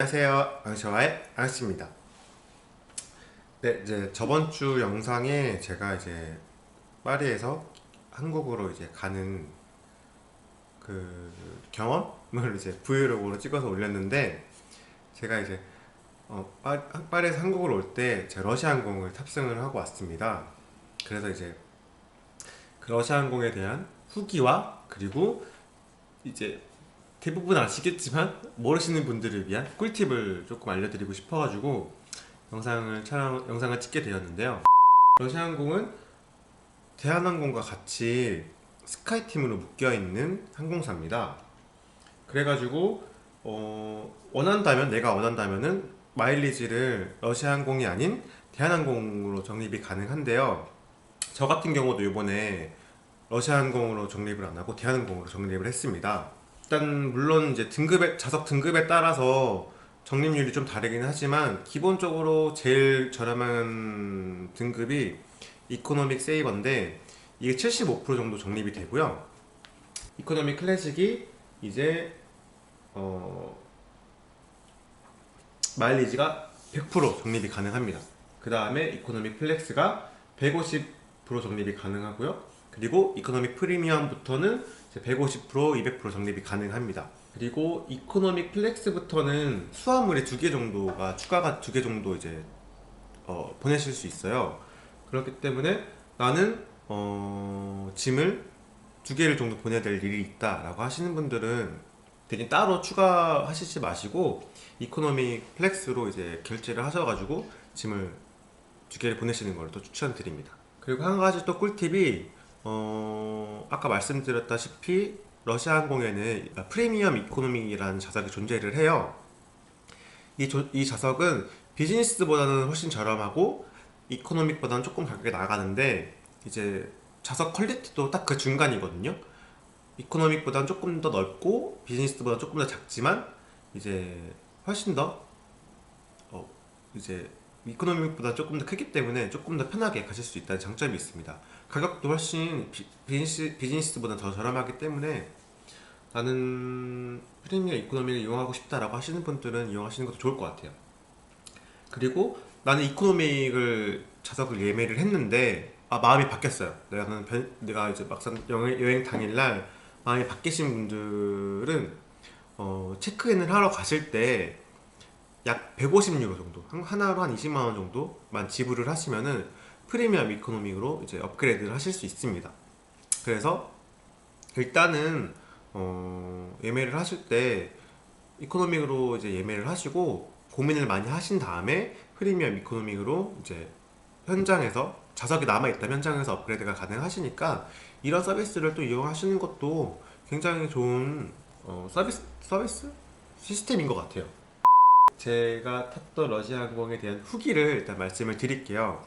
안녕하세요. 앙샤와의 앙씨입니다. 네, 이제 저번 주 영상에 제가 이제 파리에서 한국으로 이제 가는 그 경험을 이제 브이로그로 찍어서 올렸는데, 제가 이제 파리에서 한국으로 올 때 제 러시아항공을 탑승을 하고 왔습니다. 그래서 이제 그 러시아항공에 대한 후기와, 그리고 이제 대부분 아시겠지만 모르시는 분들을 위한 꿀팁을 조금 알려드리고 싶어가지고 영상을 찍게 되었는데요. 러시아항공은 대한항공과 같이 스카이팀으로 묶여있는 항공사입니다. 그래가지고 내가 원한다면은 마일리지를 러시아항공이 아닌 대한항공으로 적립이 가능한데요. 저 같은 경우도 이번에 러시아항공으로 적립을 안 하고 대한항공으로 적립을 했습니다. 일단 물론 이제 좌석 등급에 따라서 적립률이 좀 다르긴 하지만, 기본적으로 제일 저렴한 등급이 이코노믹 세이버인데, 이게 75% 정도 적립이 되고요. 이코노믹 클래식이 이제 마일리지가 100% 적립이 가능합니다. 그 다음에 이코노믹 플렉스가 150% 적립이 가능하고요. 그리고 이코노믹 프리미엄부터는 150%, 200% 적립이 가능합니다. 그리고 이코노믹 플렉스부터는 수화물이 2개 정도가 추가가 2개 정도 이제 보내실 수 있어요. 그렇기 때문에 나는 짐을 2개를 정도 보내야 될 일이 있다 라고 하시는 분들은 괜히 따로 추가하시지 마시고 이코노믹 플렉스로 이제 결제를 하셔가지고 짐을 2개를 보내시는 걸 또 추천드립니다. 그리고 한 가지 또 꿀팁이, 아까 말씀드렸다시피 러시아항공에는 프리미엄 이코노미라는 좌석이 존재를 해요. 이 좌석은 비즈니스보다는 훨씬 저렴하고 이코노믹보다는 조금 가격이 나가는데, 이제 좌석 퀄리티도 딱 그 중간이거든요. 이코노믹보다는 조금 더 넓고 비즈니스보다 조금 더 작지만 이제 훨씬 더 이제 이코노믹보다 조금 더 크기 때문에 조금 더 편하게 가실 수 있다는 장점이 있습니다. 가격도 훨씬 비즈니스보다 더 저렴하기 때문에 나는 프리미엄 이코노미를 이용하고 싶다라고 하시는 분들은 이용하시는 것도 좋을 것 같아요. 그리고 나는 이코노믹을 좌석을 예매를 했는데 마음이 바뀌었어요. 내가 이제 막상 여행 당일날 마음이 바뀌신 분들은 체크인을 하러 가실 때 약 150유로 정도, 하나로 한 20만원 정도만 지불을 하시면은 프리미엄 이코노믹으로 이제 업그레이드를 하실 수 있습니다. 그래서 일단은 예매를 하실 때 이코노믹으로 이제 예매를 하시고 고민을 많이 하신 다음에 프리미엄 이코노믹으로 이제 현장에서 좌석이 남아있다면 현장에서 업그레이드가 가능하시니까, 이런 서비스를 또 이용하시는 것도 굉장히 좋은 서비스 시스템인 것 같아요. 제가 탔던 러시아항공에 대한 후기를 일단 말씀을 드릴게요.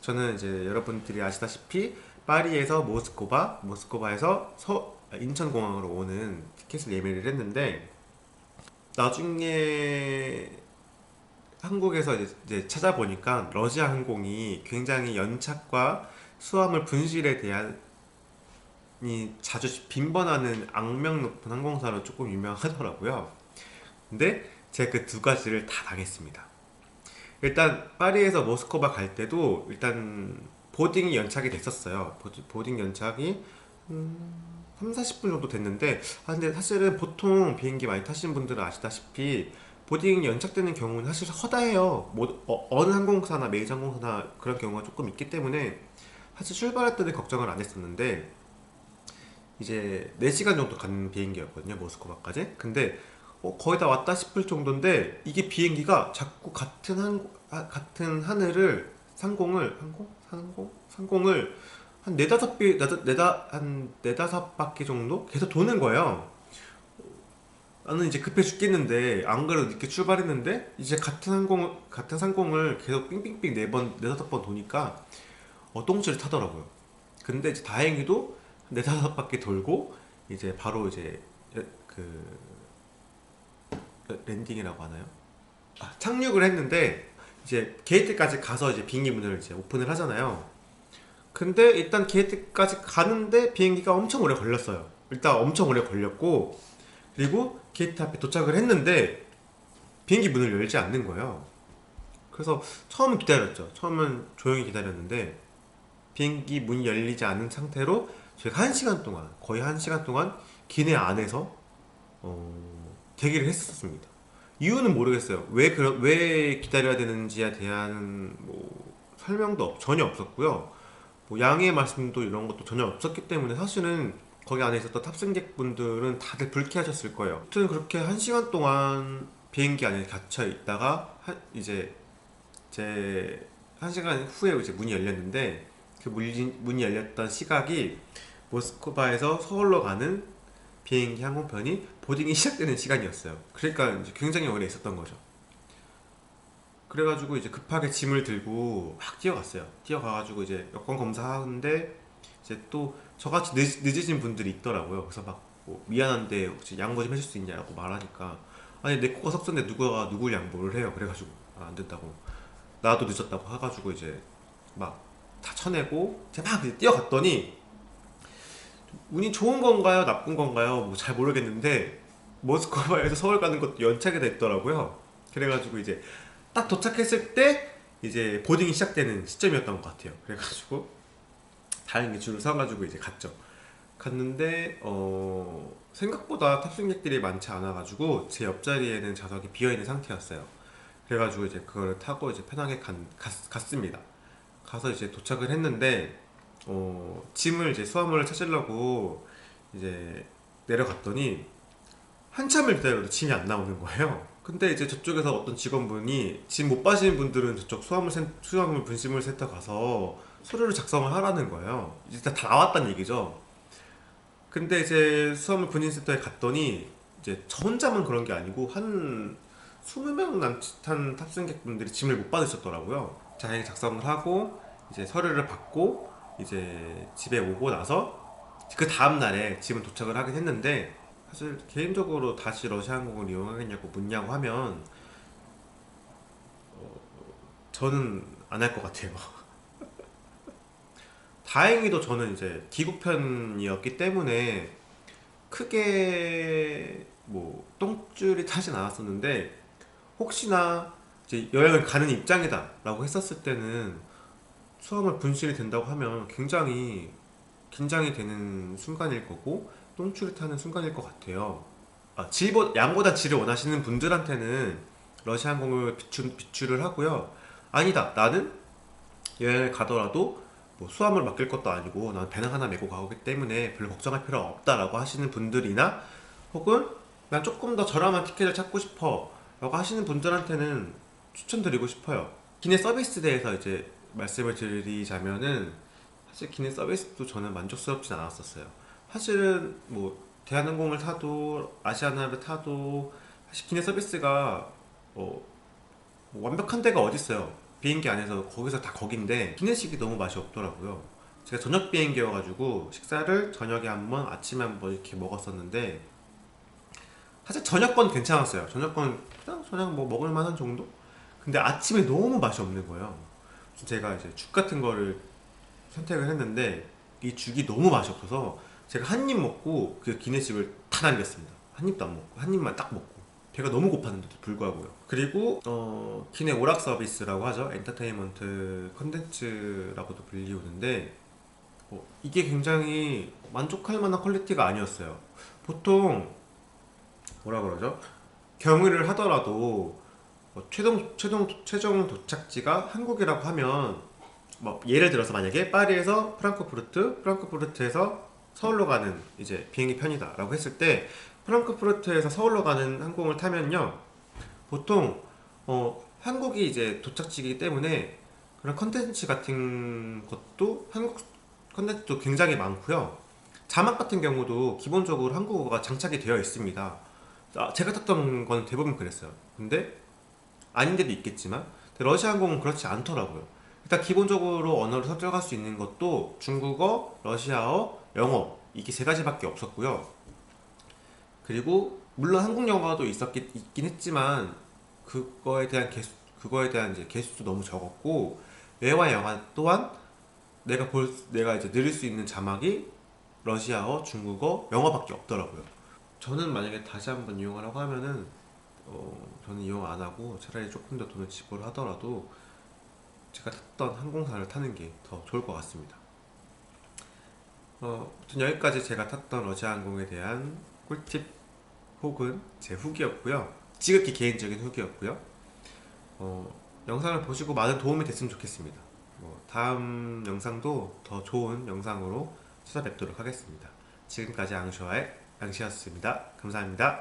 저는 이제 여러분들이 아시다시피 파리에서 모스크바에서 인천공항으로 오는 티켓을 예매를 했는데, 나중에 한국에서 이제 찾아보니까 러시아항공이 굉장히 연착과 수화물 분실에 대한 자주 빈번하는 악명 높은 항공사로 조금 유명하더라고요. 근데 제가 그 두 가지를 다 당했습니다. 일단 파리에서 모스크바 갈 때도 일단 보딩이 연착이 됐었어요. 보딩 연착이 3, 40분 정도 됐는데, 근데 사실은 보통 비행기 많이 타시는 분들은 아시다시피 보딩 연착되는 경우는 사실 허다해요. 어느 항공사나 메이저 항공사나 그런 경우가 조금 있기 때문에 사실 출발할 때는 걱정을 안 했었는데, 이제 4시간 정도 가는 비행기였거든요, 모스크바까지. 근데 거의 다 왔다 싶을 정도인데, 이게 비행기가 자꾸 같은 하늘을 상공을 한 네다섯 바퀴 정도 계속 도는 거예요. 나는 이제 급해 죽겠는데, 안 그래도 늦게 출발했는데 이제 같은 상공을 계속 삥삥삥 4번, 네다섯 번 도니까 똥줄을 타더라고요. 근데 이제 다행히도 네다섯 바퀴 돌고 이제 바로 이제 그 랜딩이라고 하나요? 착륙을 했는데, 이제 게이트까지 가서 이제 비행기 문을 이제 오픈을 하잖아요. 근데 일단 게이트까지 가는데 비행기가 엄청 오래 걸렸어요. 일단 엄청 오래 걸렸고, 그리고 게이트 앞에 도착을 했는데 비행기 문을 열지 않는 거예요. 그래서 처음은 기다렸죠. 처음은 조용히 기다렸는데 비행기 문이 열리지 않은 상태로 저희가 1시간 동안, 거의 1시간 동안 기내 안에서 대기를 했었습니다. 이유는 모르겠어요. 왜 기다려야 되는지에 대한 뭐 설명도 전혀 없었고요. 뭐 양해의 말씀도 이런 것도 전혀 없었기 때문에 사실은 거기 안에 있었던 탑승객분들은 다들 불쾌하셨을 거예요. 아무튼 그렇게 1시간 동안 비행기 안에 갇혀 있다가 이제 제 1시간 후에 이제 문이 열렸는데 그 문이 열렸던 시각이 모스크바에서 서울로 가는 비행기 항공편이 보딩이 시작되는 시간이었어요. 그러니까 이제 굉장히 오래 있었던 거죠. 그래가지고 이제 급하게 짐을 들고 막 뛰어갔어요. 뛰어가가지고 이제 여권 검사하는데 이제 또 저같이 늦으신 분들이 있더라고요. 그래서 막뭐 미안한데 혹시 양보 좀 해줄 수 있냐고 말하니까 아니 내 코가 석선데 누가 누굴 양보를 해요. 그래가지고 안 된다고 나도 늦었다고 해가지고 이제 막 다 쳐내고 제가 막 이제 뛰어갔더니 운이 좋은 건가요 나쁜 건가요 뭐 잘 모르겠는데 모스크바에서 서울 가는 것도 연착이 됐더라고요. 그래가지고 이제 딱 도착했을 때 이제 보딩이 시작되는 시점이었던 것 같아요. 그래가지고 다행히 줄을 서가지고 이제 갔는데 생각보다 탑승객들이 많지 않아가지고 제 옆자리에는 좌석이 비어있는 상태였어요. 그래가지고 이제 그거를 타고 이제 편하게 갔습니다. 가서 이제 도착을 했는데 짐을 이제 수화물을 찾으려고 이제 내려갔더니 한참을 기다려도 짐이 안 나오는 거예요. 근데 이제 저쪽에서 어떤 직원분이 짐 못 빠지는 분들은 저쪽 수화물 분실물 센터 가서 서류를 작성을 하라는 거예요. 일단 다 나왔다는 얘기죠. 근데 이제 수화물 분실센터에 갔더니 이제 저 혼자만 그런 게 아니고 한 20명 남짓한 탑승객분들이 짐을 못 받으셨더라고요. 자행히 작성을 하고 이제 서류를 받고 이제 집에 오고 나서 그 다음날에 짐은 도착을 하긴 했는데 사실 개인적으로 다시 러시아항공을 이용하겠냐고 묻냐고 하면 저는 안 할 것 같아요. 다행히도 저는 이제 기국편이었기 때문에 크게 뭐 똥줄이 타진 않았었는데 혹시나 이제 여행을 가는 입장이다 라고 했었을 때는 수화물 분실이 된다고 하면 굉장히 긴장이 되는 순간일 거고 똥줄이 타는 순간일 것 같아요. 양보다 질을 원하시는 분들한테는 러시아항공을 비추를 하고요. 아니다, 나는 여행을 가더라도 뭐 수화물 맡길 것도 아니고 난 배낭 하나 메고 가기 때문에 별로 걱정할 필요가 없다라고 하시는 분들이나 혹은 난 조금 더 저렴한 티켓을 찾고 싶어 라고 하시는 분들한테는 추천드리고 싶어요. 기내 서비스에 대해서 이제 말씀을 드리자면은 사실 기내 서비스도 저는 만족스럽진 않았었어요. 사실은 뭐 대한항공을 타도 아시아나를 타도 사실 기내 서비스가 뭐 완벽한 데가 어딨어요. 비행기 안에서 거기서 다 거긴데 기내식이 너무 맛이 없더라고요. 제가 저녁 비행기여가지고 식사를 저녁에 한 번, 아침에 한 번 이렇게 먹었었는데 사실 저녁 건 괜찮았어요. 저녁 건 그냥 저녁 뭐 먹을 만한 정도? 근데 아침에 너무 맛이 없는 거예요. 제가 이제 죽 같은 거를 선택을 했는데 이 죽이 너무 맛이 없어서 제가 한 입 먹고 그 기내식을 다 남겼습니다. 한 입도 안 먹고 한 입만 딱 먹고 배가 너무 고팠는데도 불구하고요. 그리고 기내 오락 서비스라고 하죠. 엔터테인먼트 컨텐츠라고도 불리우는데 이게 굉장히 만족할 만한 퀄리티가 아니었어요. 보통 뭐라 그러죠? 경유를 하더라도 최종 도착지가 한국이라고 하면 뭐 예를 들어서 만약에 파리에서 프랑크푸르트에서 서울로 가는 이제 비행기 편이다라고 했을 때 프랑크푸르트에서 서울로 가는 항공을 타면요 보통 한국이 이제 도착지이기 때문에 그런 컨텐츠 같은 것도 한국 컨텐츠도 굉장히 많고요. 자막 같은 경우도 기본적으로 한국어가 장착이 되어 있습니다. 제가 탔던 건 대부분 그랬어요. 근데 아닌 데도 있겠지만 러시아 항공은 그렇지 않더라고요. 일단 기본적으로 언어를 선택할 수 있는 것도 중국어, 러시아어, 영어 이게 세 가지밖에 없었고요. 그리고 물론 한국 영화도 있긴 했지만 그거에 대한 이제 개수도 너무 적었고 외화 영화 또한 내가 이제 들을 수 있는 자막이 러시아어, 중국어, 영어밖에 없더라고요. 저는 만약에 다시 한번 이용하라고 하면은 저는 이용 안 하고 차라리 조금 더 돈을 지불하더라도 제가 탔던 항공사를 타는 게 더 좋을 것 같습니다. 아무튼 여기까지 제가 탔던 러시아항공에 대한 꿀팁 혹은 제 후기였고요. 지극히 개인적인 후기였고요. 영상을 보시고 많은 도움이 됐으면 좋겠습니다. 다음 영상도 더 좋은 영상으로 찾아뵙도록 하겠습니다. 지금까지 앙시와의 앙시였습니다. 감사합니다.